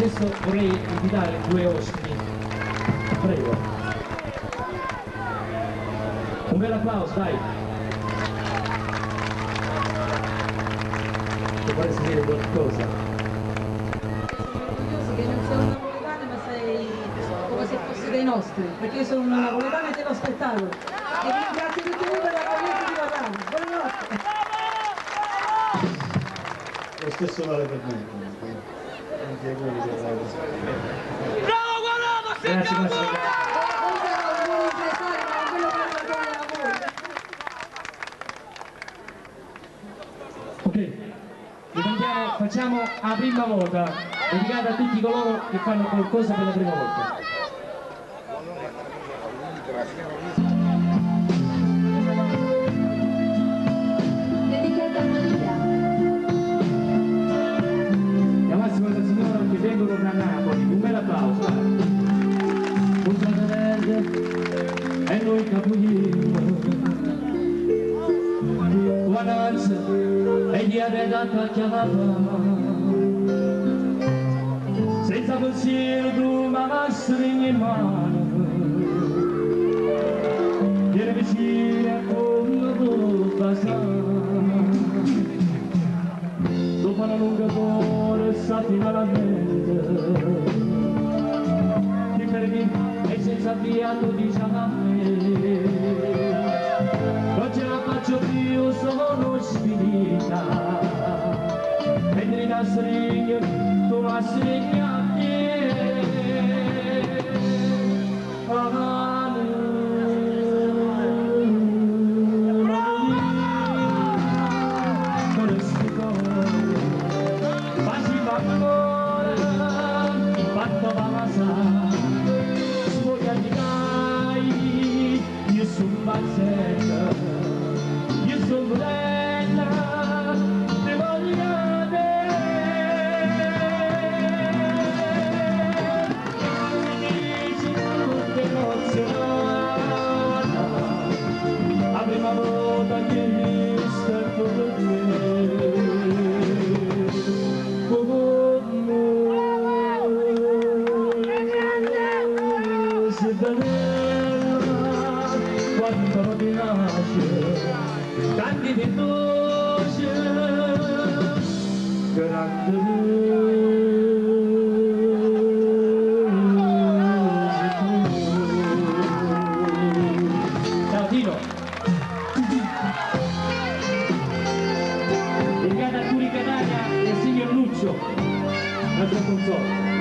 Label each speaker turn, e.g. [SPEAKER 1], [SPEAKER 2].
[SPEAKER 1] Adesso vorrei invitare due ospiti. Prego. Un bel applauso, dai. Se vorresti dire qualcosa.
[SPEAKER 2] Curioso che non sei un napoletano, ma sei come se fossi dei nostri, perché io sono una napoletana e te lo spettacolo. E vi ringrazio tutti voi per l'accoglienza di Varano. Buonanotte.
[SPEAKER 3] Lo stesso vale per me.
[SPEAKER 4] Bravo Guarano, sei
[SPEAKER 1] Grazie,
[SPEAKER 4] bravo! Ok, facciamo la prima volta, dedicata a tutti coloro che fanno qualcosa per la prima volta.
[SPEAKER 2] Dedicata a Maria.
[SPEAKER 1] La massima della signora che vengono da Napoli, un bel applauso, dai. Punta verde e noi capolino, guananza e gli arredata chiamata, senza pensiero tu mi stringi in mano, vieni vicino con la tua dopo una lunga corsa ti malamente, ti fermi e senza fiato diciamo a me, non ce la faccio più, sono spinita, e mi la stringi, tu la stringi a te. Io sono bazzetta, io sono bella, te voglio bene. Dici tutte emozionata, la prima volta che mi stai con me. Se quando ti nasce, tanti di voce, grande ciao Tino. Dedicata a Turi Catania e al signor Lucio, nostro console.